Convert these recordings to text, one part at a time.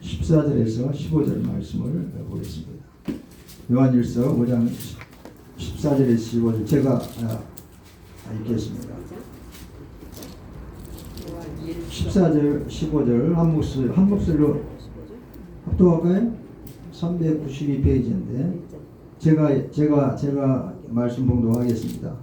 14절에서 15절 말씀을 보겠습니다. 요한일서 5장 14절에서 15절 제가 읽겠습니다. 14절 15절 한 목소리로 합독할까요? 392페이지인데 제가 말씀 봉독하겠습니다.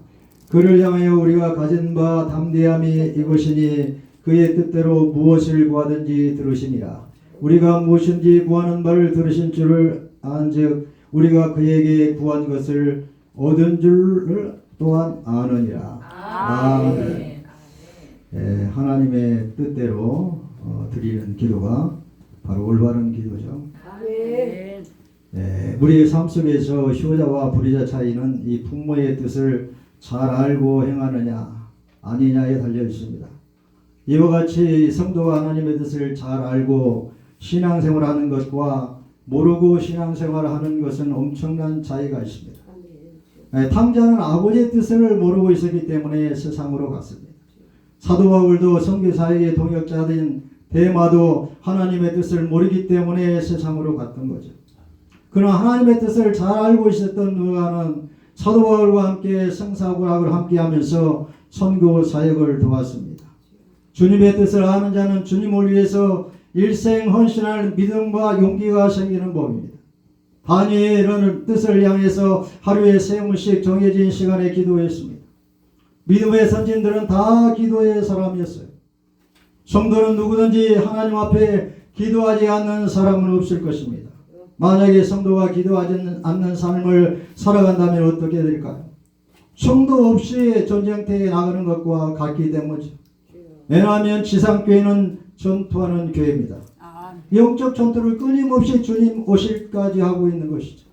그를 향하여 우리가 가진 바 담대함이 이것이니 그의 뜻대로 무엇을 구하든지 들으시니라. 우리가 무엇인지 구하는 바를 들으신 줄을 안즉 우리가 그에게 구한 것을 얻은 줄을 또한 아느니라. 아멘. 하나님의 뜻대로 드리는 기도가 바로 올바른 기도죠. 아멘. 우리의 삶 속에서 효자와 불효자 차이는 이 부모의 뜻을 잘 알고 행하느냐 아니냐에 달려 있습니다. 이와 같이 성도가 하나님의 뜻을 잘 알고 신앙생활하는 것과 모르고 신앙생활하는 것은 엄청난 차이가 있습니다. 탕자는 아버지의 뜻을 모르고 있었기 때문에 세상으로 갔습니다. 사도 바울도 선교사에게 동역자된 데마도 하나님의 뜻을 모르기 때문에 세상으로 갔던 거죠. 그러나 하나님의 뜻을 잘 알고 있었던 누가는 사도 바울과 함께 성사구락을 함께하면서 선교 사역을 도왔습니다. 주님의 뜻을 아는 자는 주님을 위해서 일생 헌신할 믿음과 용기가 생기는 법입니다. 다니엘은 뜻을 향해서 하루에 3번씩 정해진 시간에 기도했습니다. 믿음의 선진들은 다 기도의 사람이었어요. 성도는 누구든지 하나님 앞에 기도하지 않는 사람은 없을 것입니다. 만약에 성도가 기도하지 않는 삶을 살아간다면 어떻게 될까요? 성도 없이 전쟁터에 나가는 것과 같기 때문이죠. 왜냐하면 지상교회는 전투하는 교회입니다. 영적 전투를 끊임없이 주님 오실까지 하고 있는 것이죠.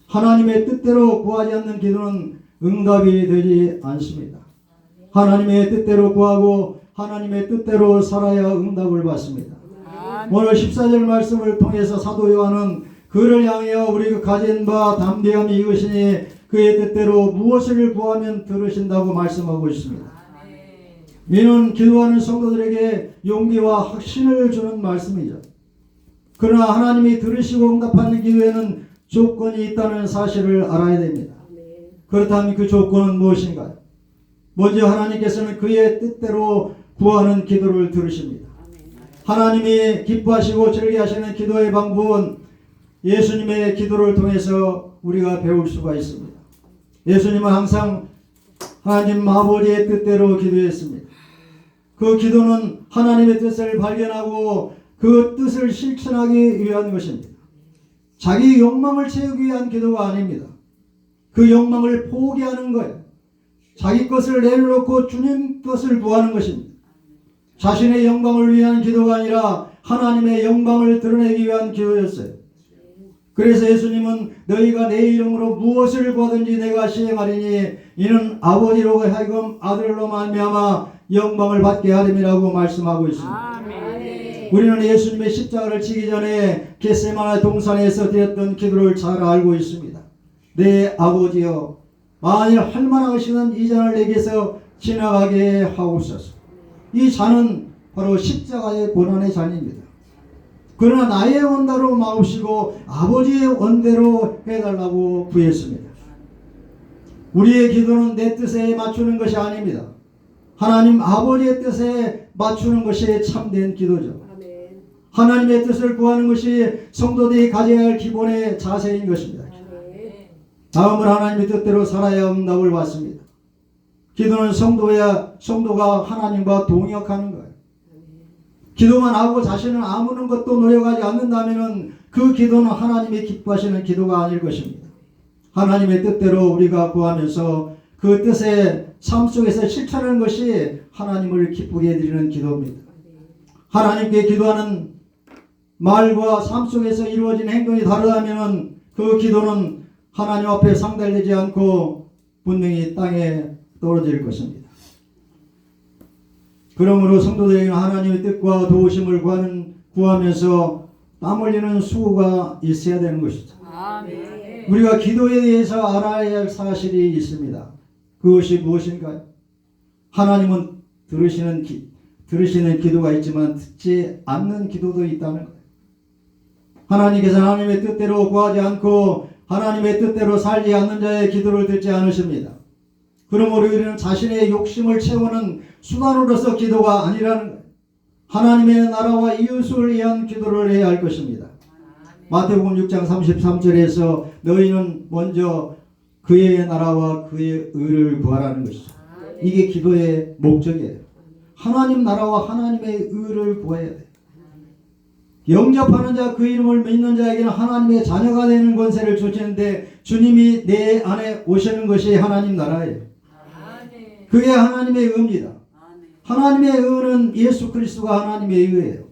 하나님의 뜻대로 구하지 않는 기도는 응답이 되지 않습니다. 하나님의 뜻대로 구하고 하나님의 뜻대로 살아야 응답을 받습니다. 오늘 14절 말씀을 통해서 사도 요한은 그를 향하여 우리가 가진 바 담대함이 이것이니 그의 뜻대로 무엇을 구하면 들으신다고 말씀하고 있습니다. 이는 기도하는 성도들에게 용기와 확신을 주는 말씀이죠. 그러나 하나님이 들으시고 응답하는 기도에는 조건이 있다는 사실을 알아야 됩니다. 그렇다면 그 조건은 무엇인가요? 먼저 하나님께서는 그의 뜻대로 구하는 기도를 들으십니다. 하나님이 기뻐하시고 즐겨하시는 기도의 방법은 예수님의 기도를 통해서 우리가 배울 수가 있습니다. 예수님은 항상 하나님 아버지의 뜻대로 기도했습니다. 그 기도는 하나님의 뜻을 발견하고 그 뜻을 실천하기 위한 것입니다. 자기 욕망을 채우기 위한 기도가 아닙니다. 그 욕망을 포기하는 거예요. 자기 것을 내려놓고 주님 것을 구하는 것입니다. 자신의 영광을 위한 기도가 아니라 하나님의 영광을 드러내기 위한 기도였어요. 그래서 예수님은 너희가 내 이름으로 무엇을 구하든지 내가 시행하리니 이는 아버지로 하여금 아들로 말미암아 영광을 받게 하림이라고 말씀하고 있습니다. 아멘. 우리는 예수님의 십자가를 지기 전에 겟세마네 동산에서 드렸던 기도를 잘 알고 있습니다. 내 아버지여 만일 할 만하시는 이 잔을 내게서 지나가게 하옵소서. 이 잔은 바로 십자가의 고난의 잔입니다. 그러나 나의 원대로 마옵시고 아버지의 원대로 해달라고 구했습니다. 우리의 기도는 내 뜻에 맞추는 것이 아닙니다. 하나님 아버지의 뜻에 맞추는 것이 참된 기도죠. 하나님의 뜻을 구하는 것이 성도들이 가져야 할 기본의 자세인 것입니다. 다음은 하나님의 뜻대로 살아야 응답을 받습니다. 기도는 성도가 하나님과 동역하는 거예요. 기도만 하고 자신은 아무런 것도 노력하지 않는다면 그 기도는 하나님이 기뻐하시는 기도가 아닐 것입니다. 하나님의 뜻대로 우리가 구하면서 그 뜻의 삶 속에서 실천하는 것이 하나님을 기쁘게 해드리는 기도입니다. 하나님께 기도하는 말과 삶 속에서 이루어진 행동이 다르다면 그 기도는 하나님 앞에 상달되지 않고 분명히 땅에 떨어질 것입니다. 그러므로 성도들에게는 하나님의 뜻과 도우심을 구하면서 땀 흘리는 수고가 있어야 되는 것이죠. 아멘. 우리가 기도에 대해서 알아야 할 사실이 있습니다. 그것이 무엇인가요? 하나님은 들으시는 기도가 있지만 듣지 않는 기도도 있다는 거예요. 하나님께서 하나님의 뜻대로 구하지 않고 하나님의 뜻대로 살지 않는 자의 기도를 듣지 않으십니다. 그러므로 우리는 자신의 욕심을 채우는 수단으로서 기도가 아니라는 거예요. 하나님의 나라와 이웃을 위한 기도를 해야 할 것입니다. 마태복음 6장 33절에서 너희는 먼저 그의 나라와 그의 의를 구하라는 것이죠. 이게 기도의 목적이에요. 하나님 나라와 하나님의 의를 구해야 돼요. 영접하는 자, 그 이름을 믿는 자에게는 하나님의 자녀가 되는 권세를 주시는데 주님이 내 안에 오시는 것이 하나님 나라예요. 그게 하나님의 의입니다. 하나님의 의는 예수 그리스도가 하나님의 의예요.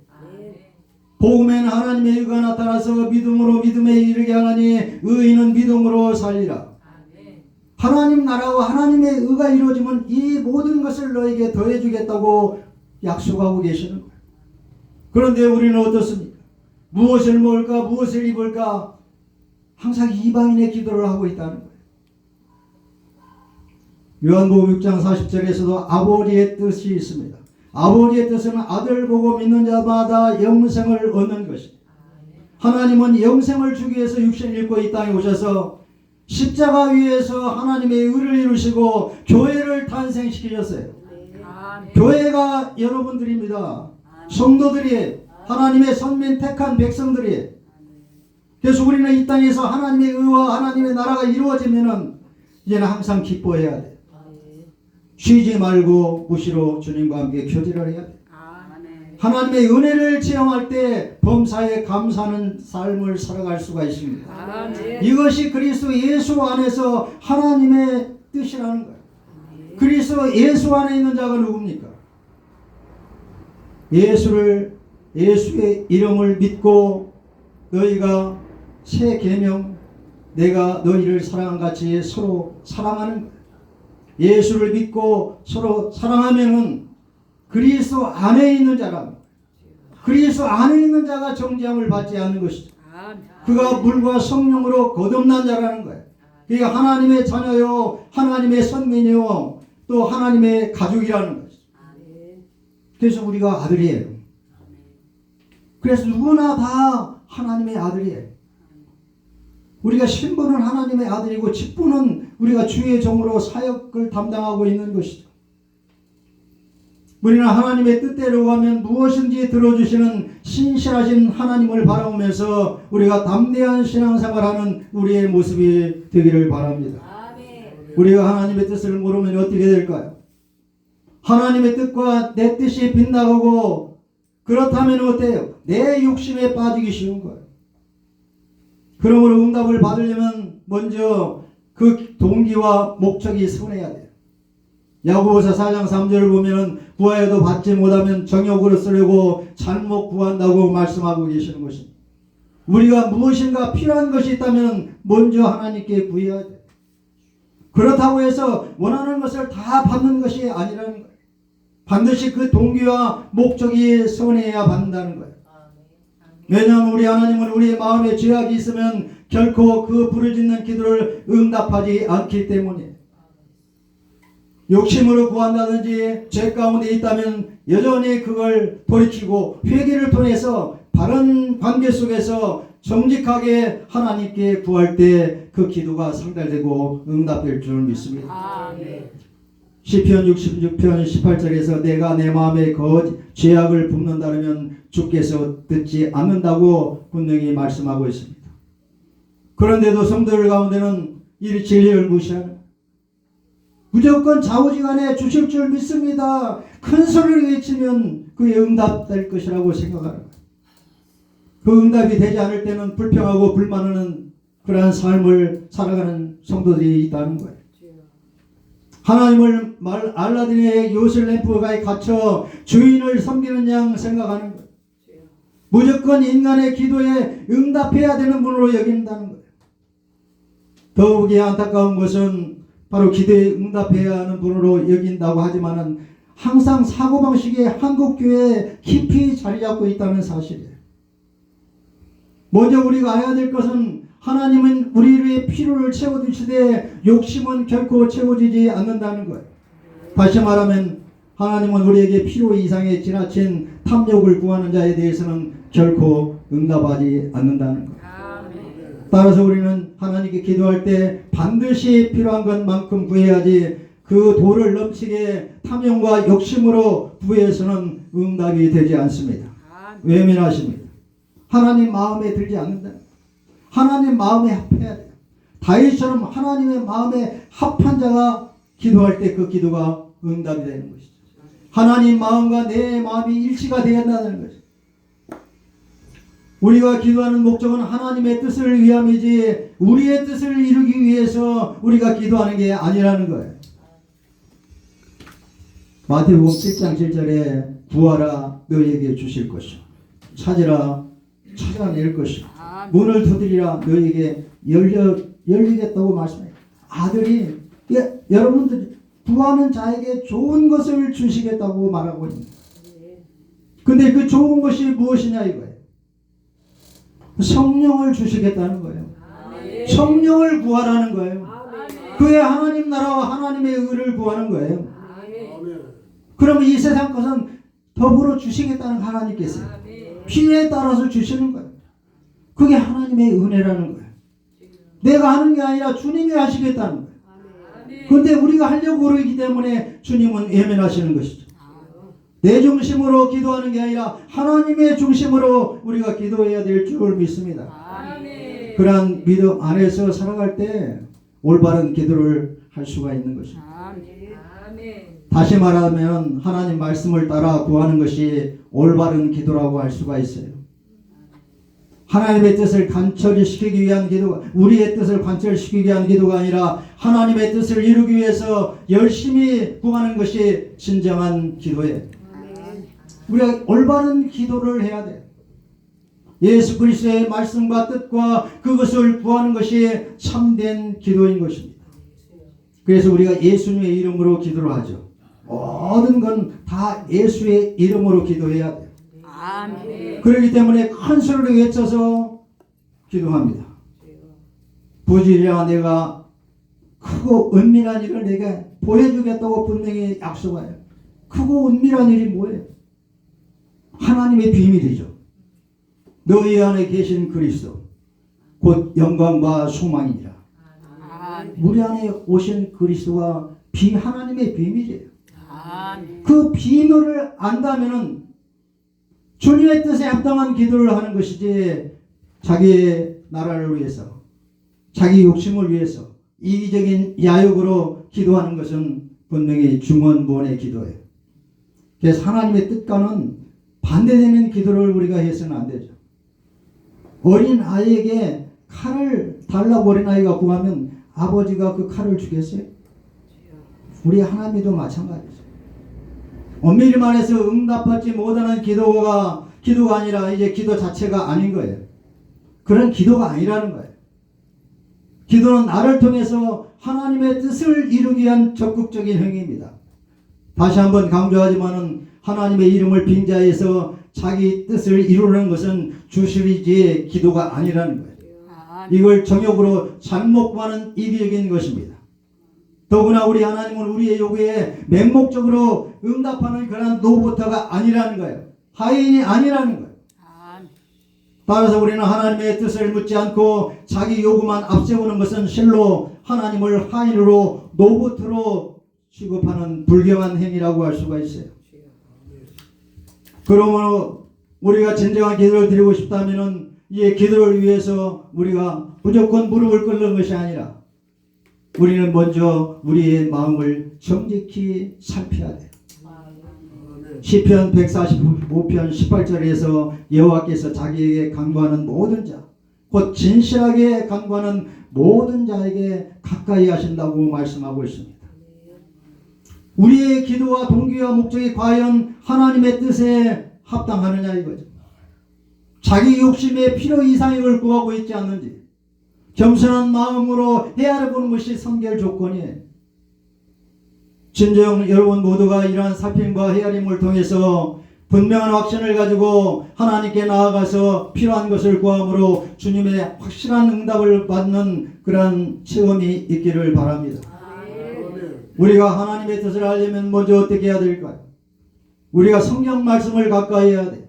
복음에는 하나님의 의가 나타나서 믿음으로 믿음에 이르게 하나니 의인은 믿음으로 살리라. 하나님 나라와 하나님의 의가 이루어지면 이 모든 것을 너에게 더해주겠다고 약속하고 계시는 거예요. 그런데 우리는 어떻습니까? 무엇을 먹을까? 무엇을 입을까? 항상 이방인의 기도를 하고 있다는 거예요. 요한복음 6장 40절에서도 아버지의 뜻이 있습니다. 아버지의 뜻은 아들 보고 믿는 자마다 영생을 얻는 것입니다. 하나님은 영생을 주기 위해서 육신을 입고 이 땅에 오셔서 십자가 위에서 하나님의 의를 이루시고 교회를 탄생시키셨어요. 교회가 여러분들입니다. 성도들이 하나님의 선민 택한 백성들이. 그래서 우리는 이 땅에서 하나님의 의와 하나님의 나라가 이루어지면은 이제는 항상 기뻐해야 돼요. 쉬지 말고 무시로 주님과 함께 교제를 해야 돼요. 하나님의 은혜를 체험할 때 범사에 감사하는 삶을 살아갈 수가 있습니다. 이것이 그리스도 예수 안에서 하나님의 뜻이라는 거예요. 그리스도 예수 안에 있는 자가 누굽니까? 예수의 이름을 믿고 너희가 새 계명, 내가 너희를 사랑한 같이 서로 사랑하는 거예요. 예수를 믿고 서로 사랑하면은 그리스도 안에 있는 자랍니다. 그리스도 안에 있는 자가 정죄함을 받지 않는 것이죠. 그가 물과 성령으로 거듭난 자라는 거예요. 그러니까 하나님의 자녀요, 하나님의 선민이요, 또 하나님의 가족이라는 것이죠. 그래서 우리가 아들이에요. 그래서 누구나 다 하나님의 아들이에요. 우리가 신분은 하나님의 아들이고 직분은 우리가 주의 종으로 사역을 담당하고 있는 것이죠. 우리는 하나님의 뜻대로 가면 무엇인지 들어주시는 신실하신 하나님을 바라보면서 우리가 담대한 신앙생활하는 우리의 모습이 되기를 바랍니다. 우리가 하나님의 뜻을 모르면 어떻게 될까요? 하나님의 뜻과 내 뜻이 빗나가고 그렇다면 어때요? 내 욕심에 빠지기 쉬운 거예요. 그러므로 응답을 받으려면 먼저 그 동기와 목적이 선해야 돼요. 야고보서 4장 3절을 보면 구하여도 받지 못하면 정욕으로 쓰려고 잘못 구한다고 말씀하고 계시는 것입니다. 우리가 무엇인가 필요한 것이 있다면 먼저 하나님께 구해야 돼요. 그렇다고 해서 원하는 것을 다 받는 것이 아니라는 거예요. 반드시 그 동기와 목적이 선해야 받는다는 거예요. 왜냐하면 우리 하나님은 우리의 마음에 죄악이 있으면 결코 그 부르짖는 기도를 응답하지 않기 때문에 욕심으로 구한다든지 죄 가운데 있다면 여전히 그걸 돌이키고 회개를 통해서 바른 관계 속에서 정직하게 하나님께 구할 때 그 기도가 상달되고 응답될 줄 믿습니다. 시편 66편 18절에서 내가 내 마음에 죄악을 붓는다면 주께서 듣지 않는다고 분명히 말씀하고 있습니다. 그런데도 성도들 가운데는 이 진리를 무시하는, 무조건 좌우지간에 주실 줄 믿습니다. 큰 소리를 외치면 그의 응답될 것이라고 생각하는 거예요. 그 응답이 되지 않을 때는 불평하고 불만하는 그러한 삶을 살아가는 성도들이 있다는 거예요. 하나님을 알라딘의 요술램프가에 갇혀 주인을 섬기는 양 생각하는 거예요. 무조건 인간의 기도에 응답해야 되는 분으로 여긴다는 거예요. 더욱이 안타까운 것은 바로 기도에 응답해야 하는 분으로 여긴다고 하지만은 항상 사고방식이 한국교회에 깊이 자리 잡고 있다는 사실이에요. 먼저 우리가 알아야 될 것은 하나님은 우리의 필요를 채워주시되 욕심은 결코 채워지지 않는다는 거예요. 다시 말하면 하나님은 우리에게 필요 이상의 지나친 탐욕을 구하는 자에 대해서는 결코 응답하지 않는다는 것. 따라서 우리는 하나님께 기도할 때 반드시 필요한 것만큼 구해야지 그 도를 넘치게 탐욕과 욕심으로 구해서는 응답이 되지 않습니다. 외면하십니다. 하나님 마음에 들지 않는다. 하나님 마음에 합해야 돼요. 다윗처럼 하나님의 마음에 합한 자가 기도할 때 그 기도가 응답이 되는 것이죠. 하나님 마음과 내 마음이 일치가 되어야 한다는 것이죠. 우리가 기도하는 목적은 하나님의 뜻을 위함이지 우리의 뜻을 이루기 위해서 우리가 기도하는 게 아니라는 거예요. 마태복음 7장 7절에 구하라 너희에게 주실 것이요 찾으라 찾아낼 것이요 문을 두드리라 너희에게 열리겠다고 말씀해요. 아들이 여러분들 구하는 자에게 좋은 것을 주시겠다고 말하고 있습니다. 근데 그 좋은 것이 무엇이냐 이거예요. 성령을 주시겠다는 거예요. 성령을 구하라는 거예요. 그의 하나님 나라와 하나님의 의를 구하는 거예요. 그러면 이 세상 것은 더불어 주시겠다는 하나님께서 필요에 따라서 주시는 거예요. 그게 하나님의 은혜라는 거예요. 내가 하는 게 아니라 주님이 하시겠다는 거예요. 그런데 우리가 하려고 그러기 때문에 주님은 외면하시는 것이죠. 내 중심으로 기도하는 게 아니라 하나님의 중심으로 우리가 기도해야 될 줄 믿습니다. 그러한 믿음 안에서 살아갈 때 올바른 기도를 할 수가 있는 것입니다. 다시 말하면 하나님 말씀을 따라 구하는 것이 올바른 기도라고 할 수가 있어요. 하나님의 뜻을 관철시키기 위한 기도가 우리의 뜻을 관철시키기 위한 기도가 아니라 하나님의 뜻을 이루기 위해서 열심히 구하는 것이 진정한 기도예요. 우리가 올바른 기도를 해야 돼요. 예수 그리스도의 말씀과 뜻과 그것을 구하는 것이 참된 기도인 것입니다. 그래서 우리가 예수님의 이름으로 기도를 하죠. 모든 건 다 예수의 이름으로 기도해야 돼요. 그렇기 때문에 큰 소리로 외쳐서 기도합니다. 부지런한 내가 크고 은밀한 일을 내게 보여주겠다고 분명히 약속해요. 크고 은밀한 일이 뭐예요? 하나님의 비밀이죠. 너희 안에 계신 그리스도 곧 영광과 소망이니라. 우리 안에 오신 그리스도가 하나님의 비밀이에요. 그 비밀을 안다면은 주님의 뜻에 합당한 기도를 하는 것이지 자기의 나라를 위해서 자기 욕심을 위해서 이기적인 야욕으로 기도하는 것은 분명히 중언부언의 기도예요. 그래서 하나님의 뜻과는 반대되는 기도를 우리가 해서는 안 되죠. 어린 아이에게 칼을 달라고 어린 아이가 구하면 아버지가 그 칼을 주겠어요? 우리 하나님도 마찬가지죠. 엄밀히 말해서 응답받지 못하는 기도가 아니라 이제 기도 자체가 아닌 거예요. 그런 기도가 아니라는 거예요. 기도는 나를 통해서 하나님의 뜻을 이루기 위한 적극적인 행위입니다. 다시 한번 강조하지만은 하나님의 이름을 빙자해서 자기 뜻을 이루는 것은 주술이지 기도가 아니라는 거예요. 이걸 정욕으로 잘못 구하는 이기적인 것입니다. 더구나 우리 하나님은 우리의 요구에 맹목적으로 응답하는 그런 노보타가 아니라는 거예요. 하인이 아니라는 거예요. 따라서 우리는 하나님의 뜻을 묻지 않고 자기 요구만 앞세우는 것은 실로 하나님을 하인으로 노보트로 취급하는 불경한 행위라고 할 수가 있어요. 그러므로 우리가 진정한 기도를 드리고 싶다면 이 기도를 위해서 우리가 무조건 무릎을 꿇는 것이 아니라 우리는 먼저 우리의 마음을 정직히 살펴야 돼요. 시편 145편 18절에서 여호와께서 자기에게 간구하는 모든 자, 곧 진실하게 간구하는 모든 자에게 가까이 하신다고 말씀하고 있습니다. 우리의 기도와 동기와 목적이 과연 하나님의 뜻에 합당하느냐 이거죠. 자기 욕심의 필요 이상의 걸 구하고 있지 않는지 겸손한 마음으로 헤아려보는 것이 선결 조건이에요. 진정 여러분 모두가 이러한 살핌과 헤아림을 통해서 분명한 확신을 가지고 하나님께 나아가서 필요한 것을 구함으로 주님의 확실한 응답을 받는 그러한 체험이 있기를 바랍니다. 우리가 하나님의 뜻을 알려면 먼저 어떻게 해야 될까요? 우리가 성경 말씀을 가까이 해야 돼요.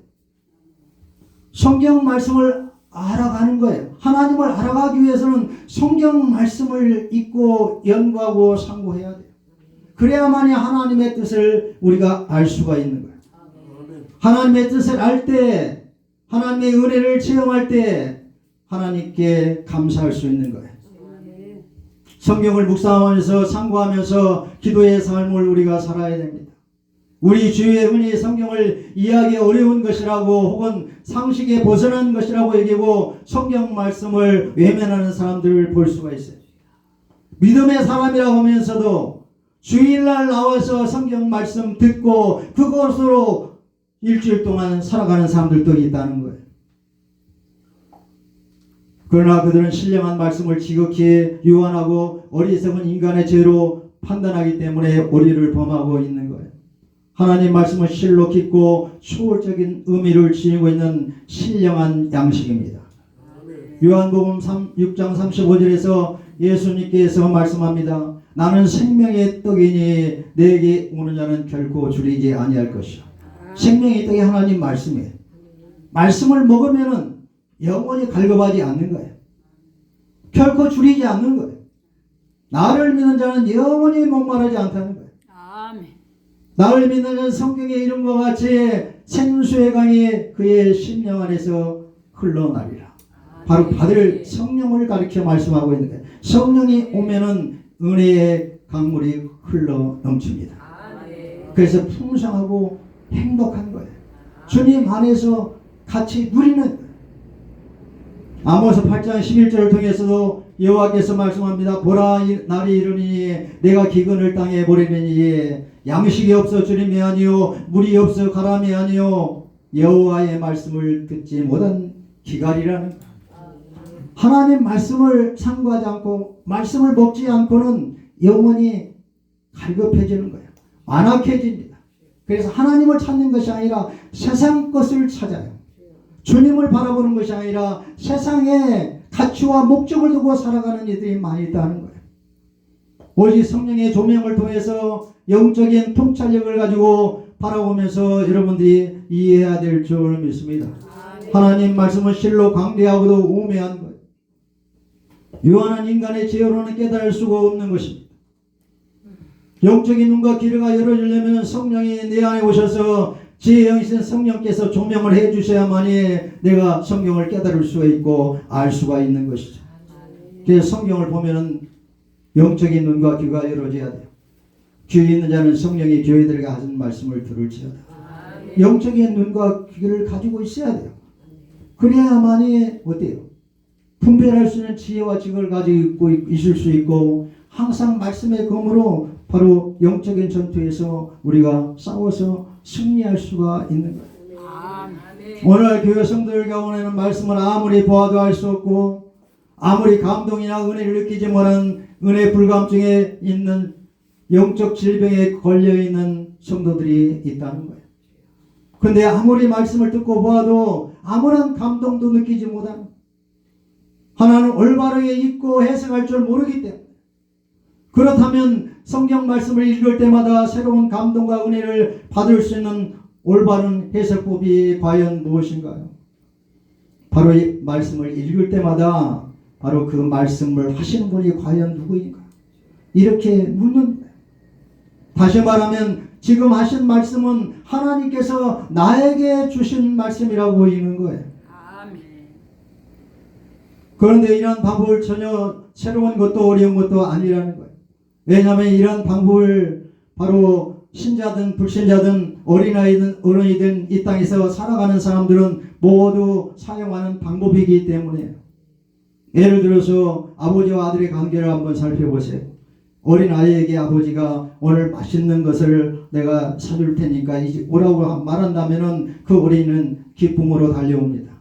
성경 말씀을 알아가는 거예요. 하나님을 알아가기 위해서는 성경 말씀을 읽고 연구하고 상고해야 돼요. 그래야만이 하나님의 뜻을 우리가 알 수가 있는 거예요. 하나님의 뜻을 알 때, 하나님의 은혜를 체험할 때 하나님께 감사할 수 있는 거예요. 성경을 묵상하면서 상고하면서 기도의 삶을 우리가 살아야 됩니다. 우리 주위에 흔히 성경을 이해하기 어려운 것이라고 혹은 상식에 벗어난 것이라고 여기고 성경 말씀을 외면하는 사람들을 볼 수가 있어요. 믿음의 사람이라고 하면서도 주일날 나와서 성경 말씀 듣고 그것으로 일주일 동안 살아가는 사람들도 있다는 거예요. 그러나 그들은 신령한 말씀을 지극히 유한하고 어리석은 인간의 죄로 판단하기 때문에 오리를 범하고 있는 거예요. 하나님 말씀은 실로 깊고 초월적인 의미를 지니고 있는 신령한 양식입니다. 요한복음 6장 35절에서 예수님께서 말씀합니다. 나는 생명의 떡이니 내게 오는 자는 결코 줄이지 아니할 것이요. 생명의 떡이 하나님 말씀이에요. 말씀을 먹으면은 영원히 갈급하지 않는 거예요. 결코 줄이지 않는 거예요. 나를 믿는 자는 영원히 목마르지 않다는 거예요. 아멘. 나를 믿는 자는 성경의 이름과 같이 생수의 강이 그의 심령 안에서 흘러나리라. 바로 받을 성령을 가리켜 말씀하고 있는 거예요. 성령이 오면은 은혜의 강물이 흘러 넘칩니다. 그래서 풍성하고 행복한 거예요. 주님 안에서 같이 누리는 거예요. 아모스 8장 11절을 통해서도 여호와께서 말씀합니다. 보라 날이 이르니 내가 기근을 땅에 보내리니 양식이 없어 주림이 아니요 물이 없어 가람이 아니요 여호와의 말씀을 듣지 못한 기갈이라는 거예요. 하나님 말씀을 상고하지 않고 말씀을 먹지 않고는 영원히 갈급해지는 거예요. 완악해집니다. 그래서 하나님을 찾는 것이 아니라 세상 것을 찾아요. 주님을 바라보는 것이 아니라 세상에 가치와 목적을 두고 살아가는 이들이 많이 있다는 거예요. 오직 성령의 조명을 통해서 영적인 통찰력을 가지고 바라보면서 여러분들이 이해해야 될 줄 믿습니다. 하나님 말씀은 실로 광대하고도 우매한 거예요. 유한한 인간의 지혜로는 깨달을 수가 없는 것입니다. 영적인 눈과 귀가 열어지려면 성령이 내 안에 오셔서 지혜의 영이신 성령께서 조명을 해주셔야만이 내가 성경을 깨달을 수가 있고 알 수가 있는 것이죠. 그래서 성경을 보면은 영적인 눈과 귀가 열어져야 돼요. 귀 있는 자는 성령이 교회들에게 하신 말씀을 들을지어다. 영적인 눈과 귀를 가지고 있어야 돼요. 그래야만이 어때요? 분별할 수 있는 지혜와 지식을 가지고 있을 수 있고 항상 말씀의 검으로 바로 영적인 전투에서 우리가 싸워서 승리할 수가 있는 거예요. 오늘 교회 성도들 가운데는 말씀을 아무리 보아도 알 수 없고 아무리 감동이나 은혜를 느끼지 못한 은혜 불감증에 있는 영적 질병에 걸려있는 성도들이 있다는 거예요. 그런데 아무리 말씀을 듣고 보아도 아무런 감동도 느끼지 못하는 하나는 올바르게 읽고 해석할 줄 모르기 때문에 그렇다면 성경 말씀을 읽을 때마다 새로운 감동과 은혜를 받을 수 있는 올바른 해석법이 과연 무엇인가요? 바로 이 말씀을 읽을 때마다 바로 그 말씀을 하시는 분이 과연 누구인가? 이렇게 묻는 거예요. 다시 말하면 지금 하신 말씀은 하나님께서 나에게 주신 말씀이라고 보이는 거예요. 그런데 이런 방법을 전혀 새로운 것도 어려운 것도 아니라는 거예요. 왜냐하면 이런 방법을 바로 신자든 불신자든 어린아이든 어른이든 이 땅에서 살아가는 사람들은 모두 사용하는 방법이기 때문에 예를 들어서 아버지와 아들의 관계를 한번 살펴보세요. 어린아이에게 아버지가 오늘 맛있는 것을 내가 사줄 테니까 이제 오라고 말한다면 그 어린이는 기쁨으로 달려옵니다.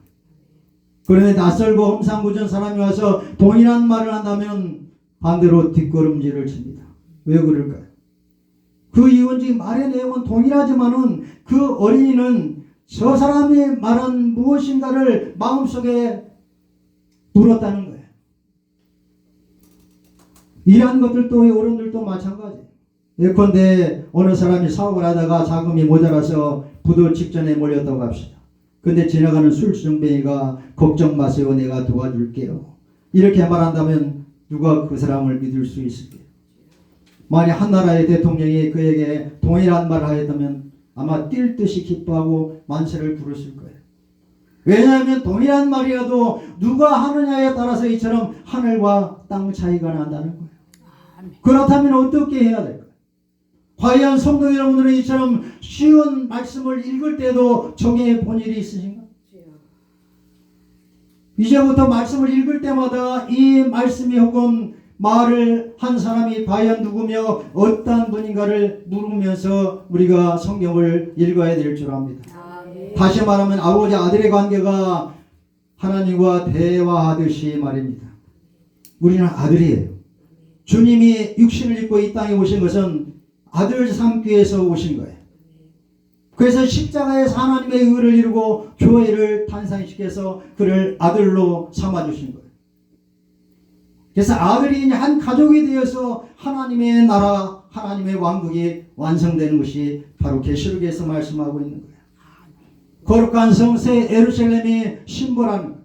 그런데 낯설고 험상궂은 사람이 와서 동일한 말을 한다면 반대로 뒷걸음질을 칩니다. 왜 그럴까요? 그 이유는 지금 말의 내용은 동일하지만은 그 어린이는 저 사람이 말한 무엇인가를 마음속에 물었다는 거예요. 이러한 것들도 어른들도 마찬가지예요. 예컨대 어느 사람이 사업을 하다가 자금이 모자라서 부도 직전에 몰렸다고 합시다. 근데 지나가는 술주정뱅이가 걱정 마세요. 내가 도와줄게요. 이렇게 말한다면 누가 그 사람을 믿을 수 있을까요? 만약 한 나라의 대통령이 그에게 동일한 말을 하였다면 아마 뛸 듯이 기뻐하고 만세를 부르실 거예요. 왜냐하면 동일한 말이라도 누가 하느냐에 따라서 이처럼 하늘과 땅 차이가 난다는 거예요. 그렇다면 어떻게 해야 될까요? 과연 성도 여러분들은 이처럼 쉬운 말씀을 읽을 때도 정의 본일이 있으신가? 이제부터 말씀을 읽을 때마다 이 말씀이 혹은 말을 한 사람이 과연 누구며 어떤 분인가를 물으면서 우리가 성경을 읽어야 될 줄 압니다. 다시 말하면 아버지 아들의 관계가 하나님과 대화하듯이 말입니다. 우리는 아들이에요. 주님이 육신을 입고 이 땅에 오신 것은 아들 삼기 위해서 오신 거예요. 그래서 십자가에서 하나님의 의를 이루고 교회를 탄생시켜서 그를 아들로 삼아주신 거예요. 그래서 아들이 한 가족이 되어서 하나님의 나라, 하나님의 왕국이 완성되는 것이 바로 계시록에서 말씀하고 있는 거예요. 거룩한 성새 예루살렘이 신부라는 거예요.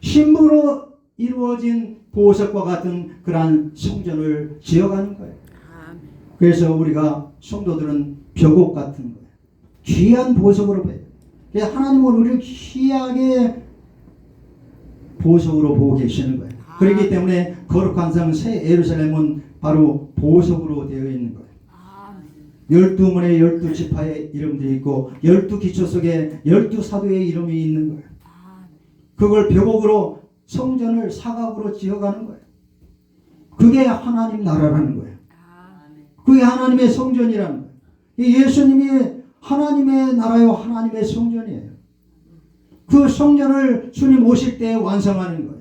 신부로 이루어진 보석과 같은 그러한 성전을 지어가는 거예요. 그래서 우리가 성도들은 벽옥 같은 거예요. 귀한 보석으로 봐요. 하나님은 우리를 귀하게 보석으로 보고 계시는 거예요. 그렇기 때문에 거룩한 성 새 예루살렘은 바로 보석으로 되어 있는 거예요. 12문의 12지파의 이름도 있고 12기초 속에 12사도의 이름이 있는 거예요. 그걸 벽옥으로 성전을 사각으로 지어가는 거예요. 그게 하나님 나라라는 거예요. 그게 하나님의 성전이라는 거예요. 예수님이 하나님의 나라요 하나님의 성전이에요. 그 성전을 주님 오실 때 완성하는 거예요.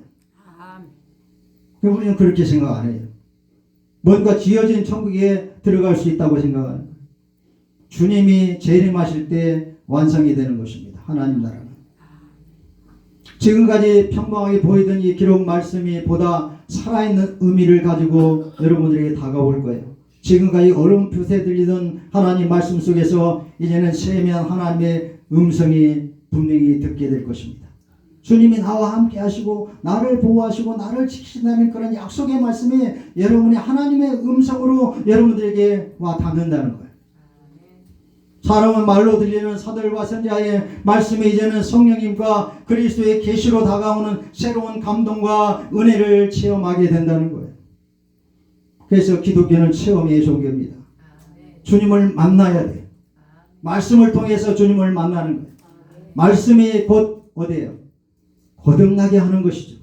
우리는 그렇게 생각 안 해요. 뭔가 지어진 천국에 들어갈 수 있다고 생각하는 거예요. 주님이 재림하실 때 완성이 되는 것입니다. 하나님 나라는. 지금까지 평범하게 보이던 이 기록 말씀이 보다 살아있는 의미를 가지고 여러분들에게 다가올 거예요. 지금까지 어렴풋이 들리던 하나님 말씀 속에서 이제는 세미한 하나님의 음성이 분명히 듣게 될 것입니다. 주님이 나와 함께 하시고 나를 보호하시고 나를 지키신다는 그런 약속의 말씀이 여러분의 하나님의 음성으로 여러분들에게 와 닿는다는 거예요. 사람은 말로 들리는 사들과 선지자의 말씀이 이제는 성령님과 그리스도의 계시로 다가오는 새로운 감동과 은혜를 체험하게 된다는 거예요. 그래서 기독교는 체험의 종교입니다. 주님을 만나야 돼요. 말씀을 통해서 주님을 만나는 거예요. 말씀이 곧 어디예요? 거듭나게 하는 것이죠.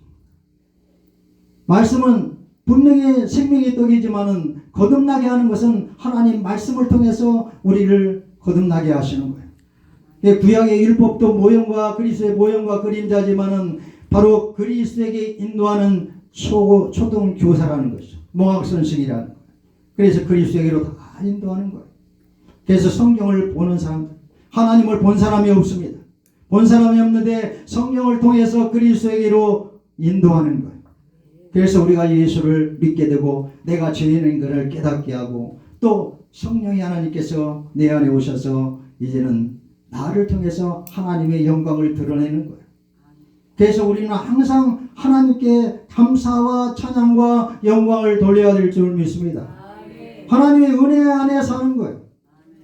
말씀은 분명히 생명의 떡이지만은 거듭나게 하는 것은 하나님 말씀을 통해서 우리를 거듭나게 하시는 거예요. 구약의 율법도 모형과 그리스도의 모형과 그림자지만은 바로 그리스도에게 인도하는 초등 교사라는 것이죠. 몽학선생이라는 거예요. 그래서 그리스도에게로 다 인도하는 거예요. 그래서 성경을 보는 사람들, 하나님을 본 사람이 없습니다. 본 사람이 없는데 성경을 통해서 그리스도에게로 인도하는 거예요. 그래서 우리가 예수를 믿게 되고 내가 죄인인 것을 깨닫게 하고 또 성령이 하나님께서 내 안에 오셔서 이제는 나를 통해서 하나님의 영광을 드러내는 거예요. 그래서 우리는 항상 하나님께 감사와 찬양과 영광을 돌려야 될 줄 믿습니다. 하나님의 은혜 안에 사는 거예요.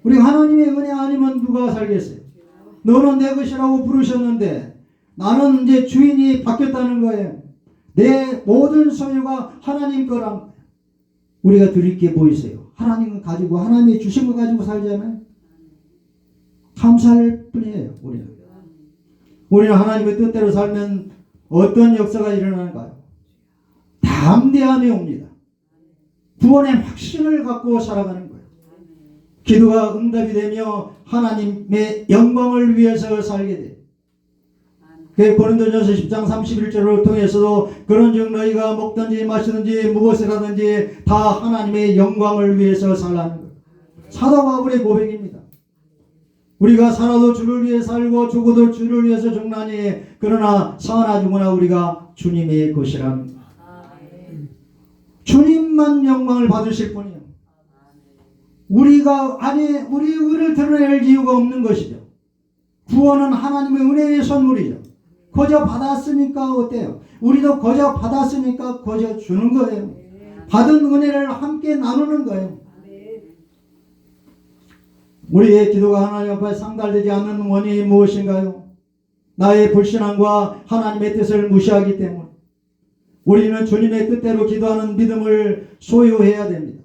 우리 하나님의 은혜 아니면 누가 살겠어요? 너는 내 것이라고 부르셨는데 나는 이제 주인이 바뀌었다는 거예요. 내 모든 소유가 하나님 거란 거예요. 우리가 드릴 게 뭐 있어요? 하나님은 가지고 하나님이 주신 거 가지고 살잖아요. 감사할 뿐이에요. 우리는 하나님의 뜻대로 살면 어떤 역사가 일어나는가요? 담대함이 옵니다. 구원의 확신을 갖고 살아가는 거예요. 기도가 응답이 되며 하나님의 영광을 위해서 살게 돼요. 고린도전서 10장 31절을 통해서도 그런즉 너희가 먹든지 마시든지 무엇을 하든지 다 하나님의 영광을 위해서 살라는 거예요. 사도 바울의 고백입니다. 우리가 살아도 주를 위해 살고 죽어도 주를 위해서 죽나니 그러나 사나 죽으나 우리가 주님의 것이라는 거예요. 주님만 영광을 받으실 뿐이에요. 우리가 우리 의를 드러낼 이유가 없는 것이죠. 구원은 하나님의 은혜의 선물이죠. 거저 받았으니까 어때요? 우리도 거저 받았으니까 거저 주는 거예요. 받은 은혜를 함께 나누는 거예요. 우리의 기도가 하나님 앞에 상달되지 않는 원인이 무엇인가요? 나의 불신앙과 하나님의 뜻을 무시하기 때문에. 우리는 주님의 뜻대로 기도하는 믿음을 소유해야 됩니다.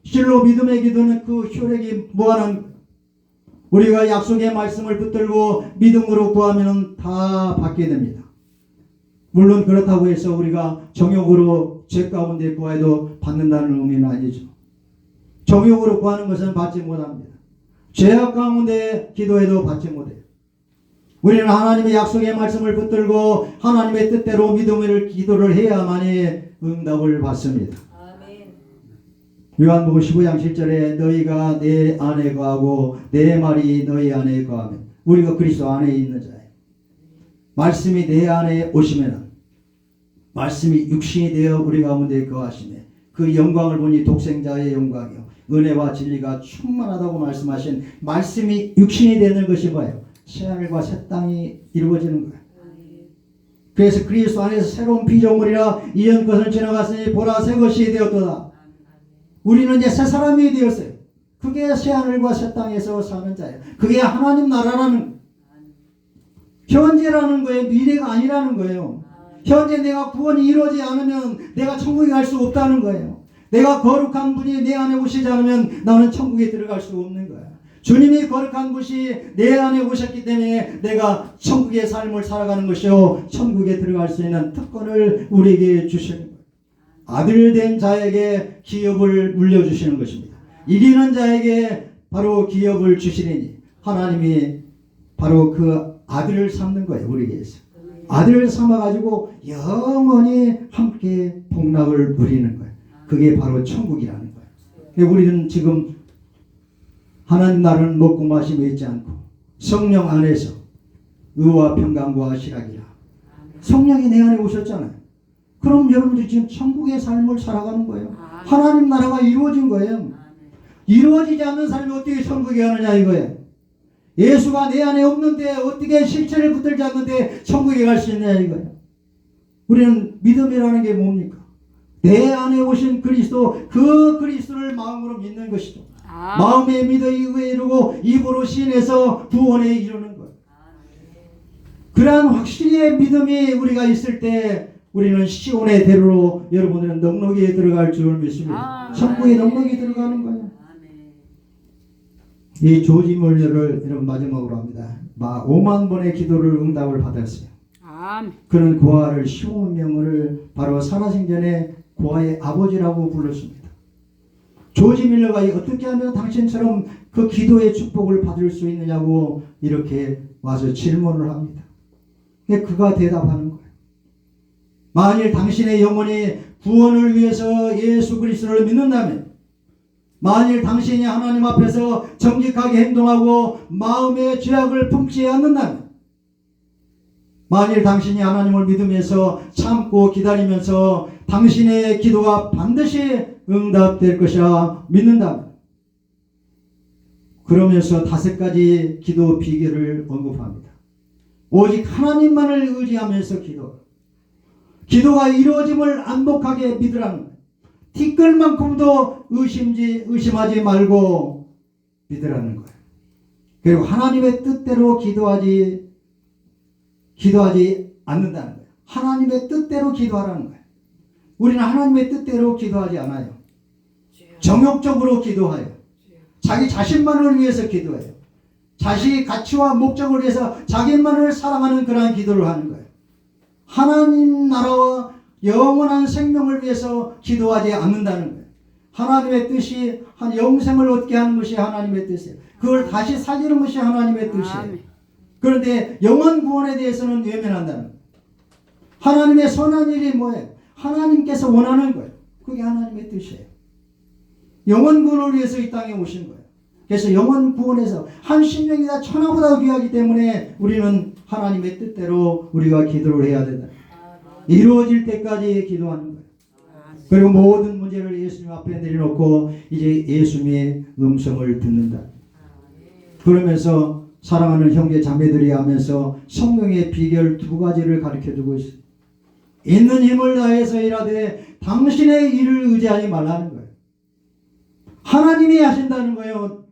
실로 믿음의 기도는 그 효력이 무한한, 우리가 약속의 말씀을 붙들고 믿음으로 구하면 다 받게 됩니다. 물론 그렇다고 해서 우리가 정욕으로 죄 가운데 구해도 받는다는 의미는 아니죠. 정욕으로 구하는 것은 받지 못합니다. 죄악 가운데 기도해도 받지 못해요. 우리는 하나님의 약속의 말씀을 붙들고 하나님의 뜻대로 믿음을 기도를 해야만이 응답을 받습니다. 아멘. 요한복음 15장 7절에 너희가 내 안에 거하고 내 말이 너희 안에 거하면, 우리가 그리스도 안에 있는 자예요. 말씀이 내 안에 오시면, 말씀이 육신이 되어 우리 가운데 거하시네. 그 영광을 보니 독생자의 영광이요 은혜와 진리가 충만하다고 말씀하신 말씀이 육신이 되는 것이 뭐예요? 새하늘과 새 땅이 이루어지는 거예요. 그래서 그리스도 안에서 새로운 피조물이라 이전 것은 지나갔으니 보라 새 것이 되었도다. 우리는 이제 새 사람이 되었어요. 그게 새하늘과 새 땅에서 사는 자예요. 그게 하나님 나라라는, 현재라는 거예요. 미래가 아니라는 거예요. 현재 내가 구원이 이루어지지 않으면 내가 천국에 갈 수 없다는 거예요. 내가 거룩한 분이 내 안에 오시지 않으면 나는 천국에 들어갈 수 없는 거예요. 주님이 거룩한 분이 내 안에 오셨기 때문에 내가 천국의 삶을 살아가는 것이요 천국에 들어갈 수 있는 특권을 우리에게 주시는 거예요. 아들 된 자에게 기업을 물려주시는 것입니다. 이기는 자에게 바로 기업을 주시리니, 하나님이 바로 그 아들을 삼는 거예요. 우리에게서 아들을 삼아가지고 영원히 함께 복락을 누리는 거예요. 그게 바로 천국이라는 거예요. 우리는 지금 하나님 나라는 먹고 마시며 있지 않고 성령 안에서 의와 평강과 희락이라. 성령이 내 안에 오셨잖아요. 그럼 여러분들이 지금 천국의 삶을 살아가는 거예요. 하나님 나라가 이루어진 거예요. 이루어지지 않는 삶이 어떻게 천국에 가느냐 이거예요. 예수가 내 안에 없는데 어떻게 실체를 붙들지 않는데 천국에 갈 수 있느냐 이거예요. 우리는 믿음이라는 게 뭡니까? 내 안에 오신 그리스도, 그 그리스도를 마음으로 믿는 것이죠. 마음에 믿어 의에 이루고 입으로 시인해서 구원에 이루는 것. 그러한 확실히의 믿음이 우리가 있을 때 우리는 시온의 대로로 여러분들은 넉넉히 들어갈 줄 믿습니다. 천국에 넉넉히 들어가는 거예요. 이 조지 몰려를 여러분 마지막으로 합니다. 5만 번의 기도를 응답을 받았어요. 그는 고아를 시온 명을 바로 살아생전에 고아의 아버지라고 불렀습니다. 조지 밀러가 어떻게 하면 당신처럼 그 기도의 축복을 받을 수 있느냐고 이렇게 와서 질문을 합니다. 그가 대답하는 거예요. 만일 당신의 영혼이 구원을 위해서 예수 그리스도를 믿는다면, 만일 당신이 하나님 앞에서 정직하게 행동하고 마음의 죄악을 품지 않는다면, 만일 당신이 하나님을 믿으면서 참고 기다리면서 당신의 기도가 반드시 응답될 것이라 믿는다면, 그러면서 5가지 기도 비결을 언급합니다. 오직 하나님만을 의지하면서 기도가 이루어짐을 안복하게 믿으라는 거예요. 티끌만큼도 의심하지 말고 믿으라는 거예요. 그리고 하나님의 뜻대로 기도하지 않는다는 거예요. 하나님의 뜻대로 기도하라는 거예요. 우리는 하나님의 뜻대로 기도하지 않아요. 정욕적으로 기도해요. 자기 자신만을 위해서 기도해요. 자신의 가치와 목적을 위해서 자기만을 사랑하는 그러한 기도를 하는 거예요. 하나님 나라와 영원한 생명을 위해서 기도하지 않는다는 거예요. 하나님의 뜻이 영생을 얻게 하는 것이 하나님의 뜻이에요. 그걸 다시 살리는 것이 하나님의 뜻이에요. 그런데 영원 구원에 대해서는 외면한다는 거예요. 하나님의 선한 일이 뭐예요? 하나님께서 원하는 거예요. 그게 하나님의 뜻이에요. 영원 구원을 위해서 이 땅에 오신 거예요. 그래서 영원 구원에서 한 심령이 다 천하보다 귀하기 때문에 우리는 하나님의 뜻대로 우리가 기도를 해야 된다. 이루어질 때까지 기도하는 거예요. 그리고 모든 문제를 예수님 앞에 내려놓고 이제 예수님의 음성을 듣는다. 그러면서 사랑하는 형제 자매들이 하면서 성령의 비결 두 가지를 가르쳐주고 있습니다. 있는 힘을 다해서 일하되 당신의 일을 의지하지 말라는 거예요. 하나님이 하신다는 거예요.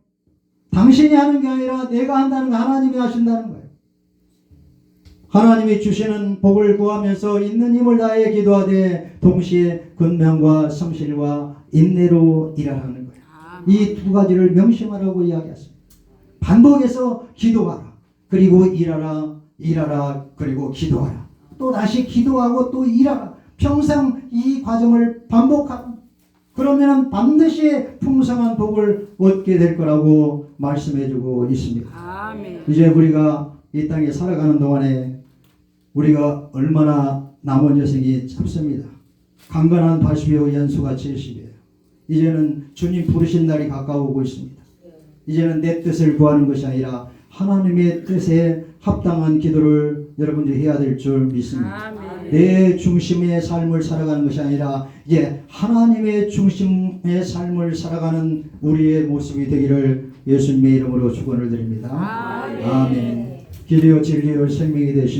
당신이 하는 게 아니라 내가 한다는 거, 하나님이 하신다는 거예요. 하나님이 주시는 복을 구하면서 있는 힘을 다해 기도하되 동시에 권면과 성실과 인내로 일하라는 거예요. 이 두 가지를 명심하라고 이야기했습니다. 반복해서 기도하라. 그리고 일하라. 그리고 기도하라. 또 다시 기도하고 또 일하라. 평생 이 과정을 반복하라. 그러면 반드시 풍성한 복을 얻게 될 거라고 말씀해주고 있습니다. 아멘. 이제 우리가 이 땅에 살아가는 동안에 우리가 얼마나 남은 여생이 짧습니다. 강건한 80여 연수가 70이에요. 이제는 주님 부르신 날이 가까우고 있습니다. 이제는 내 뜻을 구하는 것이 아니라 하나님의 뜻에 합당한 기도를 여러분들이 해야 될 줄 믿습니다. 아멘. 내 중심의 삶을 살아가는 것이 아니라 이제 하나님의 중심의 삶을 살아가는 우리의 모습이 되기를 예수님의 이름으로 축원을 드립니다. 아멘. 아멘. 길이요 진리요 생명이 되신